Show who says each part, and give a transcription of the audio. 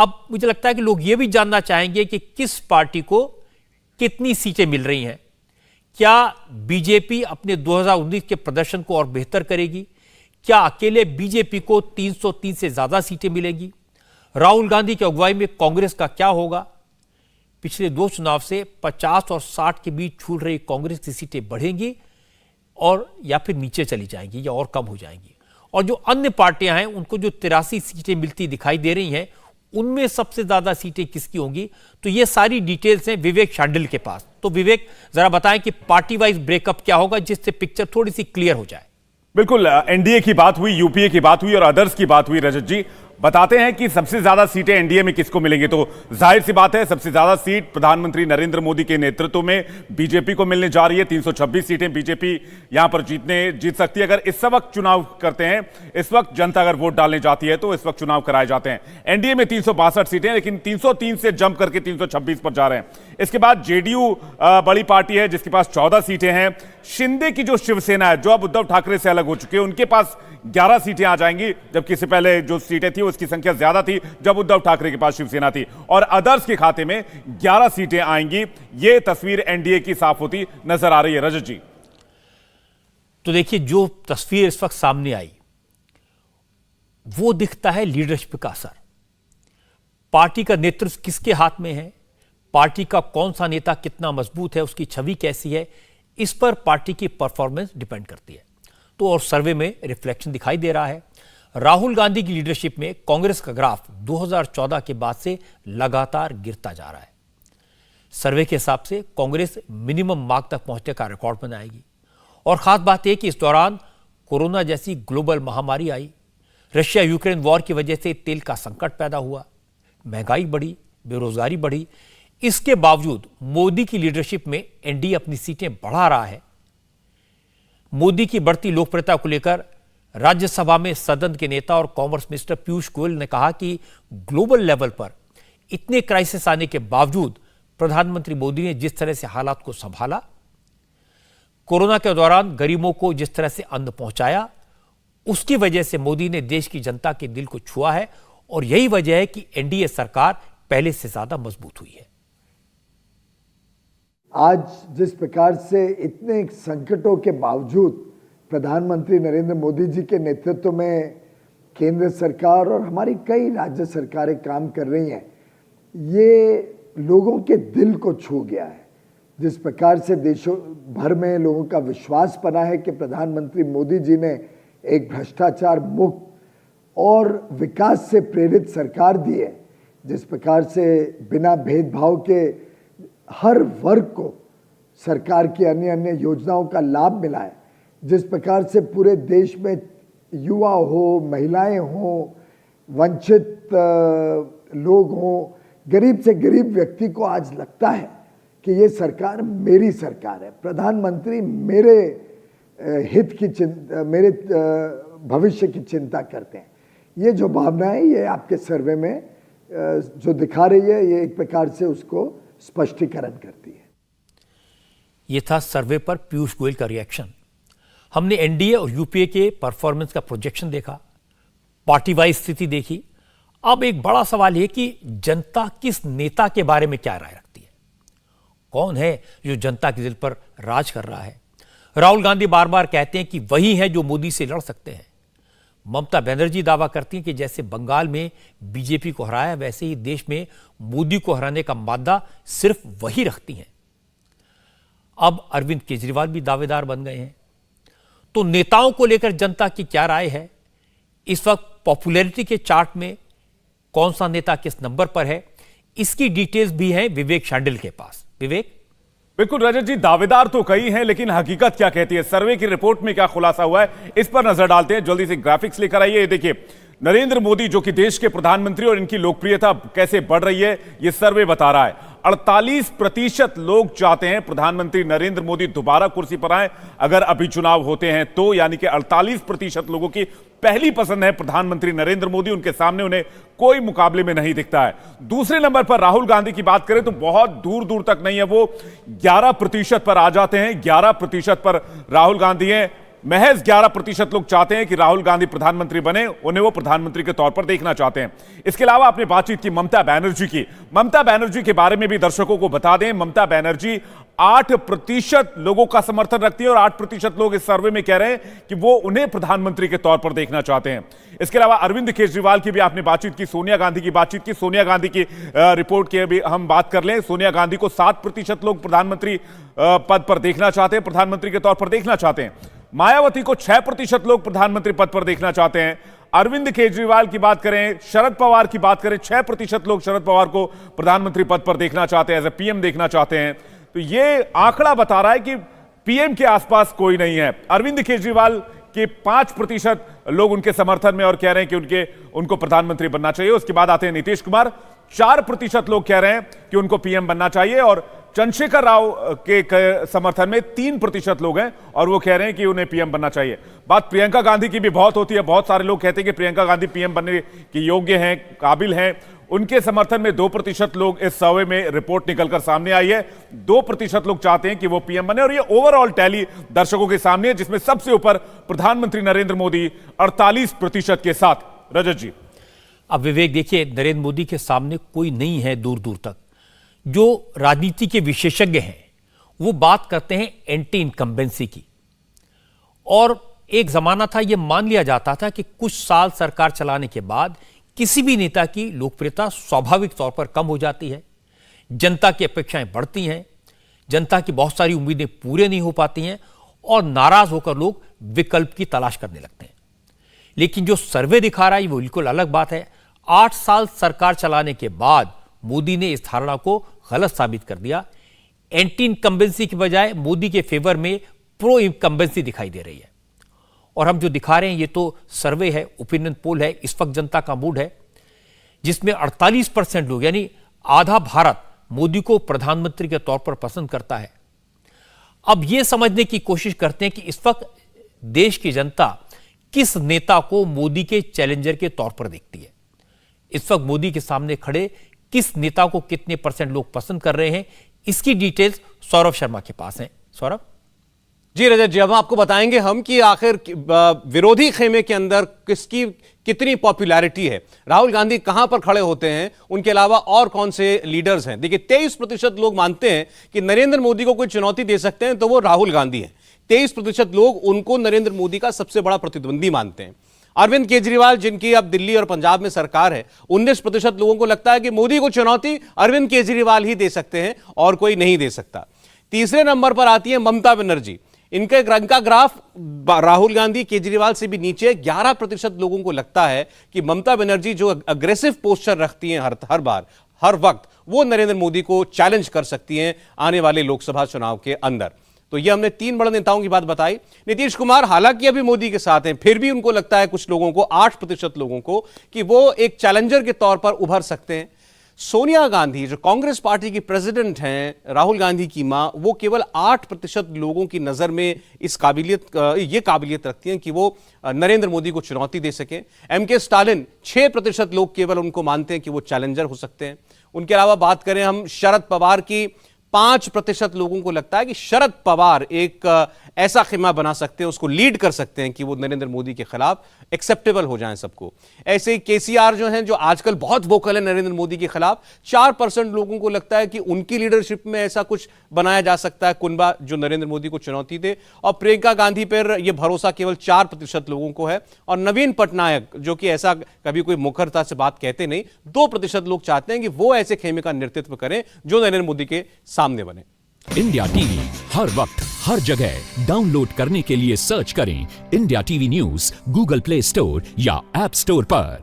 Speaker 1: अब मुझे लगता है कि लोग ये भी जानना चाहेंगे कि किस पार्टी को कितनी सीटें मिल रही हैं। क्या बीजेपी अपने 2019 के प्रदर्शन को और बेहतर करेगी? क्या अकेले बीजेपी को 303 से ज्यादा सीटें मिलेंगी? राहुल गांधी की अगुवाई में कांग्रेस का क्या होगा? पिछले 2 चुनाव से 50 और 60 के बीच छूट रही कांग्रेस की सीटें बढ़ेंगी और या फिर नीचे चली जाएंगी या और कम हो जाएंगी? और जो अन्य पार्टियां हैं उनको जो 83 सीटें मिलती दिखाई दे रही हैं, उनमें सबसे ज्यादा सीटें किसकी होंगी? तो ये सारी डिटेल्स हैं विवेक शांडिल के पास। तो विवेक, जरा बताएं कि पार्टी वाइज ब्रेकअप क्या होगा, जिससे पिक्चर थोड़ी सी क्लियर हो जाए।
Speaker 2: बिल्कुल, एनडीए की बात हुई, यूपीए की बात हुई और अदर्स की बात हुई। रजत जी, बताते हैं कि सबसे ज्यादा सीटें एनडीए में किसको मिलेंगी। तो जाहिर सी बात है, सबसे ज्यादा सीट प्रधानमंत्री नरेंद्र मोदी के नेतृत्व में बीजेपी को मिलने जा रही है। 326 सीटें बीजेपी यहां पर जीत सकती है। अगर इस वक्त चुनाव करते हैं, इस वक्त जनता अगर वोट डालने जाती है तो इस वक्त चुनाव कराए जाते हैं। एनडीए में 362 सीटें, लेकिन 303 से जंप करके 326 पर जा रहे हैं। इसके बाद जेडीयू बड़ी पार्टी है जिसके पास 14 सीटें हैं। शिंदे की जो शिवसेना है, जो अब उद्धव ठाकरे से अलग हो चुके हैं, उनके पास 11 सीटें आ जाएंगी, जबकि इससे पहले जो सीटें थी उसकी संख्या ज्यादा थी जब उद्धव ठाकरे के पास शिवसेना थी। और अदर्स के खाते में 11 सीटें आएंगी। यह तस्वीर एनडीए की साफ होती नजर आ रही है। रजत जी,
Speaker 1: तो देखिए, जो तस्वीर इस वक्त सामने आई वो दिखता है लीडरशिप का असर। पार्टी का नेतृत्व किसके हाथ में है, पार्टी का कौन सा नेता कितना मजबूत है, उसकी छवि कैसी है, इस पर पार्टी की परफॉर्मेंस डिपेंड करती है। तो और सर्वे में रिफ्लेक्शन दिखाई दे रहा है। राहुल गांधी की लीडरशिप में कांग्रेस का ग्राफ 2014 के बाद से लगातार गिरता जा रहा है। सर्वे के हिसाब से कांग्रेस मिनिमम मार्क तक पहुंचने का रिकॉर्ड बनाएगी। और खास बात यह कि इस दौरान कोरोना जैसी ग्लोबल महामारी आई, रशिया यूक्रेन वॉर की वजह से तेल का संकट पैदा हुआ, महंगाई बढ़ी, बेरोजगारी बढ़ी। इसके बावजूद मोदी की लीडरशिप में एनडीए अपनी सीटें बढ़ा रहा है। मोदी की बढ़ती लोकप्रियता को लेकर राज्यसभा में सदन के नेता और कॉमर्स मिनिस्टर पीयूष गोयल ने कहा कि ग्लोबल लेवल पर इतने क्राइसिस आने के बावजूद प्रधानमंत्री मोदी ने जिस तरह से हालात को संभाला, कोरोना के दौरान गरीबों को जिस तरह से अन्न पहुंचाया, उसकी वजह से मोदी ने देश की जनता के दिल को छुआ है। और यही वजह है कि एनडीए सरकार पहले से ज्यादा मजबूत हुई है।
Speaker 3: आज जिस प्रकार से इतने संकटों के बावजूद प्रधानमंत्री नरेंद्र मोदी जी के नेतृत्व में केंद्र सरकार और हमारी कई राज्य सरकारें काम कर रही हैं, ये लोगों के दिल को छू गया है। जिस प्रकार से देशों भर में लोगों का विश्वास बना है कि प्रधानमंत्री मोदी जी ने एक भ्रष्टाचार मुक्त और विकास से प्रेरित सरकार दी है, जिस प्रकार से बिना भेदभाव के हर वर्ग को सरकार की अन्य अन्य योजनाओं का लाभ मिला है, जिस प्रकार से पूरे देश में युवा हो, महिलाएं हो, वंचित लोग हों, गरीब से गरीब व्यक्ति को आज लगता है कि ये सरकार मेरी सरकार है, प्रधानमंत्री मेरे हित की चिंता, मेरे भविष्य की चिंता करते हैं। ये जो भावना है, ये आपके सर्वे में जो दिखा रही है, ये एक प्रकार से उसको स्पष्टीकरण करती है।
Speaker 1: यह था सर्वे पर पीयूष गोयल का रिएक्शन। हमने एनडीए और यूपीए के परफॉर्मेंस का प्रोजेक्शन देखा, पार्टी वाइज स्थिति देखी। अब एक बड़ा सवाल यह कि जनता किस नेता के बारे में क्या राय रखती है, कौन है जो जनता के दिल पर राज कर रहा है। राहुल गांधी बार बार कहते हैं कि वही है जो मोदी से लड़ सकते हैं। ममता बनर्जी दावा करती हैं कि जैसे बंगाल में बीजेपी को हराया, वैसे ही देश में मोदी को हराने का मादा सिर्फ वही रखती हैं। अब अरविंद केजरीवाल भी दावेदार बन गए हैं। तो नेताओं को लेकर जनता की क्या राय है, इस वक्त पॉपुलैरिटी के चार्ट में कौन सा नेता किस नंबर पर है, इसकी डिटेल्स भी हैं विवेक शांडिल के पास। विवेक।
Speaker 2: बिल्कुल रजत जी, दावेदार तो कई हैं, लेकिन हकीकत क्या कहती है, सर्वे की रिपोर्ट में क्या खुलासा हुआ है, इस पर नजर डालते हैं। जल्दी से ग्राफिक्स लेकर आइए। देखिए, नरेंद्र मोदी जो कि देश के प्रधानमंत्री और इनकी लोकप्रियता कैसे बढ़ रही है, यह सर्वे बता रहा है। 48% लोग चाहते हैं प्रधानमंत्री नरेंद्र मोदी दोबारा कुर्सी पर आए अगर अभी चुनाव होते हैं तो, यानी कि 48% लोगों की पहली पसंद है प्रधानमंत्री नरेंद्र मोदी। उनके सामने उन्हें कोई मुकाबले में नहीं दिखता है। दूसरे नंबर पर राहुल गांधी की बात करें तो बहुत दूर दूर तक नहीं है, वो 11% पर आ जाते हैं। 11% पर राहुल गांधी हैं। महज 11% लोग चाहते हैं कि राहुल गांधी प्रधानमंत्री बने, उन्हें वो प्रधानमंत्री के तौर पर देखना चाहते हैं। इसके अलावा आपने बातचीत की ममता बनर्जी के बारे में भी दर्शकों को बता दें। ममता बनर्जी 8% लोगों का समर्थन रखती है और 8% लोग इस सर्वे में कह रहे हैं कि वो उन्हें प्रधानमंत्री के तौर पर देखना चाहते हैं। इसके अलावा अरविंद केजरीवाल की भी आपने बातचीत की, सोनिया गांधी की बातचीत की। सोनिया गांधी की रिपोर्ट की भी हम बात कर लें। सोनिया गांधी को 7% लोग प्रधानमंत्री पद पर देखना चाहते हैं, प्रधानमंत्री के तौर पर देखना चाहते हैं। मायावती को 6% लोग प्रधानमंत्री पद पर देखना चाहते हैं। अरविंद केजरीवाल की बात करें, शरद पवार की बात करें, 6% लोग शरद पवार को प्रधानमंत्री पद पर देखना चाहते हैं, एज ए पीएम देखना चाहते हैं। तो ये आंकड़ा बता रहा है कि पीएम के आसपास कोई नहीं है। अरविंद केजरीवाल के 5% लोग उनके समर्थन में और कह रहे हैं कि उनको प्रधानमंत्री बनना चाहिए। उसके बाद आते हैं नीतीश कुमार, 4% लोग कह रहे हैं कि उनको पीएम बनना चाहिए और चंद्रशेखर राव के समर्थन में 3% लोग हैं और वो कह रहे हैं कि उन्हें पीएम बनना चाहिए। बात प्रियंका गांधी की भी बहुत होती है। बहुत सारे लोग कहते हैं कि प्रियंका गांधी पीएम बनने के योग्य हैं, काबिल हैं। उनके समर्थन में 2% लोग, इस सर्वे में रिपोर्ट निकलकर सामने आई है, 2% लोग चाहते हैं कि वो पीएम बने। और ये ओवरऑल टैली दर्शकों के सामने है, जिसमें सबसे ऊपर प्रधानमंत्री नरेंद्र मोदी 48% के साथ। रजत जी,
Speaker 1: अब विवेक देखिए, नरेंद्र मोदी के सामने कोई नहीं है दूर दूर तक। जो राजनीति के विशेषज्ञ हैं वो बात करते हैं एंटी इनकम्बेंसी की। और एक जमाना था, यह मान लिया जाता था कि कुछ साल सरकार चलाने के बाद किसी भी नेता की लोकप्रियता स्वाभाविक तौर पर कम हो जाती है, जनता की अपेक्षाएं बढ़ती हैं, जनता की बहुत सारी उम्मीदें पूरे नहीं हो पाती हैं और नाराज होकर लोग विकल्प की तलाश करने लगते हैं। लेकिन जो सर्वे दिखा रहा है वो बिल्कुल अलग बात है। 8 साल सरकार चलाने के बाद मोदी ने इस धारणा को गलत साबित कर दिया। एंटी इनकम्बेंसी की बजाय मोदी के फेवर में प्रो इनकम्बेंसी दिखाई दे रही है। और हम जो दिखा रहे हैं ये तो सर्वे है, ओपिनियन पोल है, इस वक्त जनता का मूड है, जिसमें 48% लोग यानी आधा भारत मोदी को प्रधानमंत्री के तौर पर पसंद करता है। अब यह समझने की कोशिश करते हैं कि इस वक्त देश की जनता किस नेता को मोदी के चैलेंजर के तौर पर देखती है। इस वक्त मोदी के सामने खड़े किस नेता को कितने % लोग पसंद कर रहे हैं, इसकी डिटेल्स सौरभ शर्मा के पास हैं। सौरभ
Speaker 4: जी। रजत जी, अब आपको बताएंगे हम कि आखिर विरोधी खेमे के अंदर किसकी कितनी पॉपुलैरिटी है, राहुल गांधी कहां पर खड़े होते हैं, उनके अलावा और कौन से लीडर्स हैं। देखिए, 23% लोग मानते हैं कि नरेंद्र मोदी को कोई चुनौती दे सकते हैं तो वो राहुल गांधी हैं। 23% लोग उनको नरेंद्र मोदी का सबसे बड़ा प्रतिद्वंदी मानते हैं। अरविंद केजरीवाल, जिनकी अब दिल्ली और पंजाब में सरकार है, 19% लोगों को लगता है कि मोदी को चुनौती अरविंद केजरीवाल ही दे सकते हैं और कोई नहीं दे सकता। तीसरे नंबर पर आती है ममता बनर्जी। इनका रंग का ग्राफ राहुल गांधी केजरीवाल से भी नीचे। 11% लोगों को लगता है कि ममता बनर्जी जो अग्रेसिव पोस्चर रखती हैं हर बार हर वक्त, वो नरेंद्र मोदी को चैलेंज कर सकती हैं आने वाले लोकसभा चुनाव के अंदर। तो ये हमने 3 बड़े नेताओं की बात बताई। नीतीश कुमार हालांकि अभी मोदी के साथ हैं, फिर भी उनको लगता है कुछ लोगों को, 8% लोगों को, कि वो एक चैलेंजर के तौर पर उभर सकते हैं। सोनिया गांधी जो कांग्रेस पार्टी की प्रेसिडेंट हैं, राहुल गांधी की मां, वो केवल 8% लोगों की नजर में ये काबिलियत रखती हैं कि वो नरेंद्र मोदी को चुनौती दे सकें। एमके स्टालिन, 6% लोग केवल उनको मानते हैं कि वो चैलेंजर हो सकते हैं। उनके अलावा बात करें हम शरद पवार की, 5% लोगों को लगता है कि शरद पवार एक ऐसा खेमा बना सकते हैं, उसको लीड कर सकते हैं कि वो नरेंद्र मोदी के खिलाफ एक्सेप्टेबल हो जाएं सबको। ऐसे ही केसीआर जो हैं, जो आजकल बहुत वोकल है नरेंद्र मोदी के खिलाफ, 4% लोगों को लगता है कि उनकी लीडरशिप में ऐसा कुछ बनाया जा सकता है, कुनबा, जो नरेंद्र मोदी को चुनौती दे। और प्रियंका गांधी पर यह भरोसा केवल 4% लोगों को है। और नवीन पटनायक, जो कि ऐसा कभी कोई मुखरता से बात कहते नहीं, 2% लोग चाहते हैं कि वो ऐसे खेमे का नेतृत्व करें जो नरेंद्र मोदी के सामने बने।
Speaker 5: इंडिया टीवी हर वक्त हर जगह डाउनलोड करने के लिए सर्च करें India TV news Google play store या ऐप स्टोर पर।